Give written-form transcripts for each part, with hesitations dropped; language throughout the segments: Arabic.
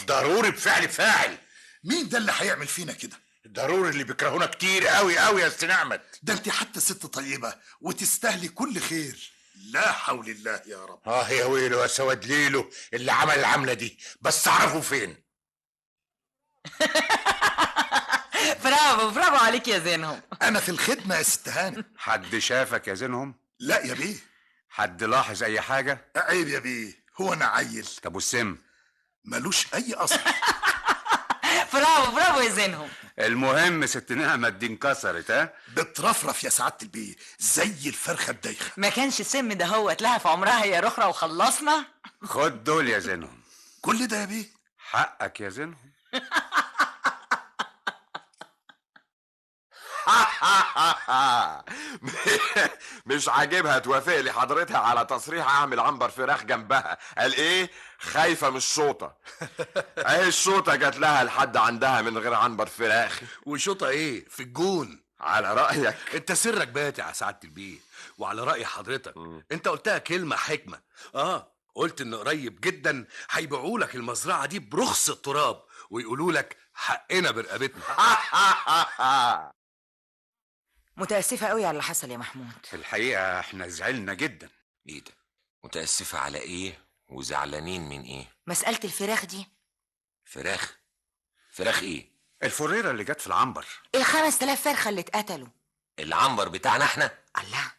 ضروري بفعل فاعل. مين ده اللي هيعمل فينا كده؟ ضروري اللي بيكرهونا كتير قوي قوي يا استاذ نعمت. ده انت حتى ست طيبة وتستاهلي كل خير. لا حول الله يا رب. يا ويله يا سواد ليله اللي عمل العملة دي، بس اعرفه فين. برافو برافو عليك يا زينهم. انا في الخدمة يا ست هانم. حد شافك يا زينهم؟ لا يا بيه. حد لاحظ اي حاجة؟ عيب يا بيه، هو انا عيل؟ طب والسم؟ ملوش اي اصل. برافو برافو يا زينهم. المهم ست نعمة دي انكسرت ها؟ بترفرف يا سعادة البيه زي الفرخة الدايخة. ما كانش السم ده هو اتلهى في عمرها يا رخرة وخلصنا. خد دول يا زينهم. كل ده يا بيه؟ حقك يا زينهم. مش عاجبها توافق لي حضرتها على تصريح اعمل عنبر فراخ جنبها. قال ايه؟ خايفه من الشوطه. اهي الشوطه جات لها لحد عندها من غير عنبر فراخ. وشوطه ايه في الجون؟ على رايك انت سرك باتع يا سعاده البيه. وعلى راي حضرتك انت قلتها كلمه حكمه. قلت ان قريب جدا هيبيعوا لك المزرعه دي برخص التراب ويقولوا لك حقنا برقبتنا. متأسفة قوي على اللي حصل يا محمود. في الحقيقة احنا زعلنا جدا. ايه ده؟ متأسفة على ايه وزعلانين من ايه؟ مسألة الفراخ دي. فراخ؟ فراخ ايه؟ الفريرة اللي جت في العنبر. ال5000 فرخة اللي اتقتلوا. العنبر بتاعنا احنا؟ الله،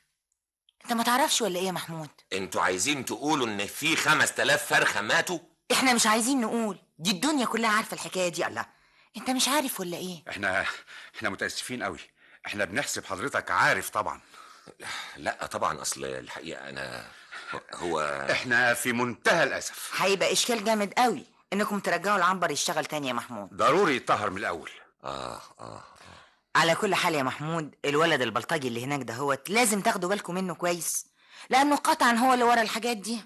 انت ما تعرفش ولا ايه يا محمود؟ انتوا عايزين تقولوا ان في 5000 فرخة ماتوا؟ احنا مش عايزين نقول، دي الدنيا كلها عارفة الحكاية دي. الله، انت مش عارف ولا ايه؟ احنا متأسفين قوي. احنا بنحسب حضرتك عارف طبعا. لا طبعا، اصل الحقيقة انا هو احنا في منتهى الاسف. هيبقى اشكال جامد قوي انكم ترجعوا العنبر يشتغل تاني يا محمود. ضروري يطهر من الاول. على كل حال يا محمود، الولد البلطجي اللي هناك ده هوت لازم تاخدوا بالكم منه كويس، لانه قطعا هو اللي ورا الحاجات دي.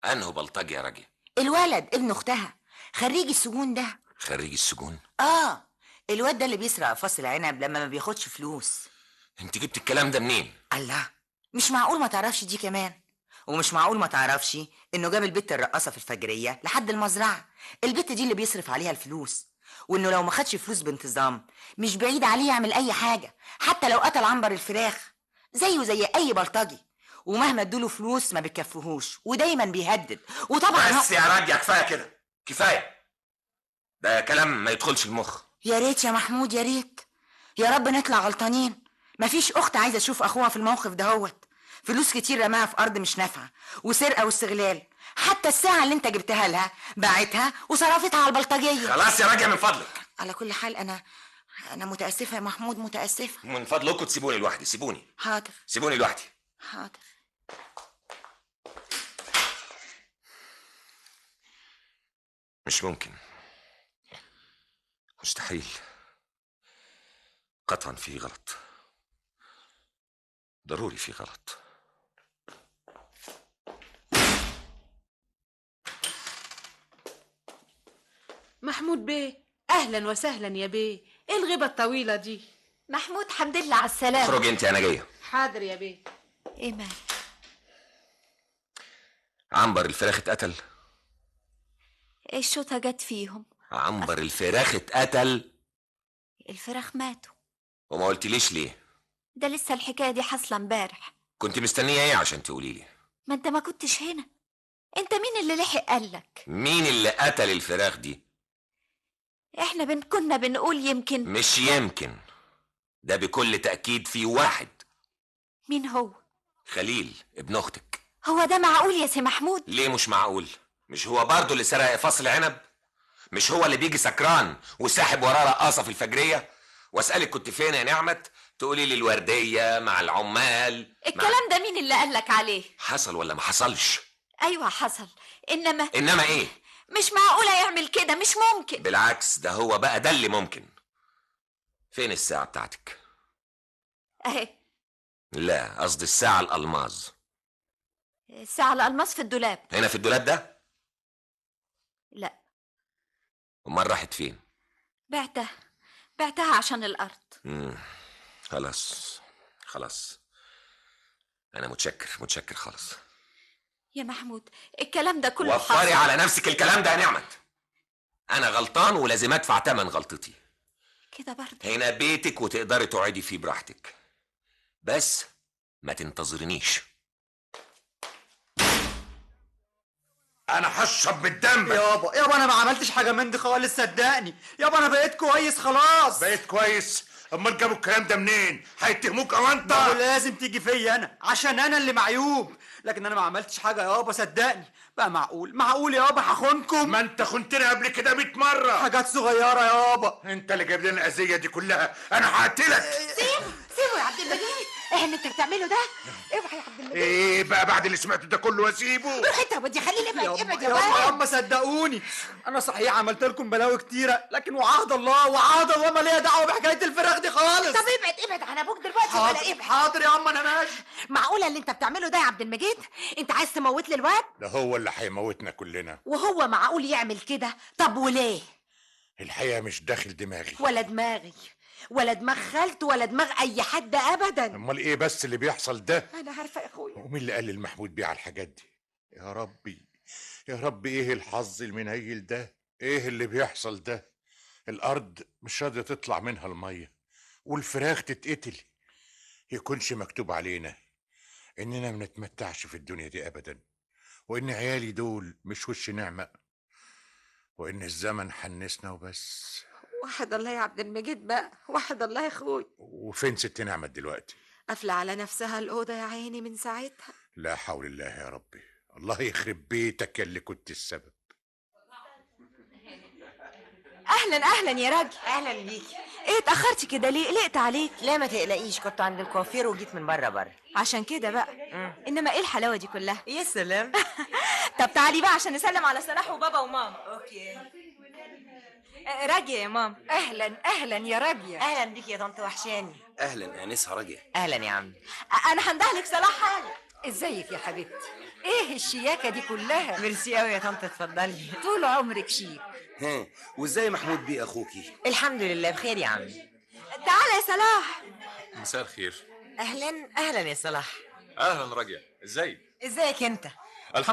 انه بلطجي يا راجل؟ الولد ابن اختها، خريج السجون ده. خريج السجون؟ الواد ده اللي بيسرق فصل عنب لما ما بياخدش فلوس. انت جبت الكلام ده منين؟ الله، مش معقول ما تعرفش دي كمان. ومش معقول ما تعرفش انه جاب البت الرقاصه في الفجريه لحد المزرعه، البت دي اللي بيصرف عليها الفلوس، وانه لو ما خدش فلوس بانتظام مش بعيد عليه يعمل اي حاجه، حتى لو قتل عنبر الفراخ زيه زي اي بلطجي، ومهما ادوله فلوس ما بتكفيهوش ودايما بيهدد. وطبعا بس يا راجل كفايه كده، كفايه. ده كلام ما يدخلش المخ. يا ريت يا محمود، يا ريت، يا رب نطلع غلطانين. مفيش اخت عايزه تشوف اخوها في الموقف ده هوت. فلوس كتير رماها في ارض مش نافعه، وسرقه واستغلال. حتى الساعه اللي انت جبتها لها باعتها وصرفتها على البلطجيه. خلاص يا راجل من فضلك. على كل حال انا متاسفه يا محمود، متاسفه. من فضلكم تسيبوني لوحدي، سيبوني. حاضر. سيبوني لوحدي. حاضر. مش ممكن، مستحيل، قطعا في غلط، ضروري في غلط. محمود بيه، اهلا وسهلا يا بيه. ايه الغيبه الطويله دي؟ محمود حمد لله على السلامه. اخرج انت، انا جايه. حاضر يا بيه. ايه مال؟ عنبر الفراخ اتقتل. الشوطه جت فيهم. عنبر الفراخ اتقتل؟ الفراخ ماتوا. وما قلتليش ليه؟ ده لسه الحكايه دي حاصله امبارح. كنت مستنيه ايه عشان تقولي لي؟ ما انت ما كنتش هنا. انت مين اللي لحق قالك؟ مين اللي قتل الفراخ دي؟ احنا كنا بنقول يمكن. مش يمكن، ده بكل تأكيد في واحد. مين هو؟ خليل ابن اختك. هو ده معقول يا سي محمود؟ ليه مش معقول؟ مش هو برضه اللي سرق فصل عنب؟ مش هو اللي بيجي سكران وساحب وراه رقاصه في الفجريه؟ واسالك كنت فين يا نعمت تقولي لي الورديه مع العمال. الكلام ده مين اللي قالك عليه؟ حصل ولا ما حصلش؟ ايوه حصل، انما ايه؟ مش معقوله يعمل كده، مش ممكن. بالعكس، ده هو بقى ده اللي ممكن. فين الساعه بتاعتك؟ اهي. لا، قصدي الساعه الالماظ. الساعه الالماس في الدولاب. هنا في الدولاب ده؟ لا. امال راحت فين؟ بعتها عشان الارض. خلاص انا متشكر خالص. يا محمود الكلام ده كله وفري على نفسك الكلام ده يا نعمت. انا غلطان ولازم ادفع تمن غلطتي. كده برضه؟ هنا بيتك وتقدري تقعدي فيه براحتك، بس ما تنتظرنيش. انا هشرب بالدم. يابا انا ما عملتش حاجه من دي خالص، صدقني يابا، انا بقيت كويس خلاص. بقيت كويس؟ امال جابوا الكلام ده منين؟ هيتهموك او انت؟ ما هو لازم تيجي فيا انا عشان انا اللي معيوب، لكن انا ما عملتش حاجه يابا، صدقني. بقى معقول يابا هخونكم؟ ما انت خنتنا قبل كده 100 مره. حاجات صغيره يابا. انت اللي جايب لنا الاذيه دي كلها، انا هقتلك. سيبه يا عبد المجيد، ايه اللي انت بتعمله ده؟ اوعى يا عبد المجيد. ايه بقى بعد اللي سمعته ده كله واسيبه؟ روح انت ودي، خليه ابعد يا يابا صدقوني، انا صحيح عملت لكم بلاوي كتيره، لكن وعهد الله ما ليا دعوه بحكايه الفراخ دي خالص. طب ابعد عن ابوك دلوقتي ولا ابعد. حاضر يا انا ماشي. معقوله اللي انت بتعمله ده يا عبد المجيد؟ انت عايز تموت لي الواد؟ ده هو اللي هيموتنا كلنا. وهو معقول يعمل كده؟ طب وليه؟ الحقيقه مش داخل دماغي. ولا دماغي ولا دماغ خالته ولا دماغ اي حد ابدا. امال ايه بس اللي بيحصل ده؟ انا عارفه يا اخويا. ومين اللي قال للمحمود بيه على الحاجات دي؟ يا ربي يا رب، ايه الحظ المنيل ده؟ ايه اللي بيحصل ده؟ الارض مش راضيه تطلع منها الميه والفراخ تتقتل. يكونش مكتوب علينا اننا ما نتمتعش في الدنيا دي ابدا، وان عيالي دول مش وش نعمه، وان الزمن حنسنا وبس. وحد الله يا عبد المجيد بقى، وحد الله يا اخوي. وفين ست نعمة دلوقتي؟ قافله على نفسها الاوضه يا عيني من ساعتها. لا حول الله يا ربي، الله يخرب بيتك اللي كنت السبب. اهلا يا راجل. اهلا بيكي. ايه اتاخرتي كده ليه؟ قلقت عليك. لا ما تقلقيش، كنت عند الكوافير وجيت من بره. عشان كده بقى. انما ايه الحلاوه دي كلها؟ يا سلام. طب تعالي بقى عشان نسلم على صلاح وبابا وماما. اوكي. راجية يا ماما. اهلا يا راجية. اهلا بيكي يا طنط، وحشاني. اهلا انسه راجية. اهلا يا عم. انا هندهلك صلاح حالا. ازيك يا حبيبتي؟ ايه الشياكه دي كلها؟ ميرسي قوي يا طنط، اتفضلي. طول عمرك شيك. ها، وازاي محمود بيه اخوكي؟ الحمد لله بخير يا عم. تعالى يا صلاح. مساء الخير. اهلا يا صلاح. اهلا راجية، ازيك؟ ازيك انت؟ الحمد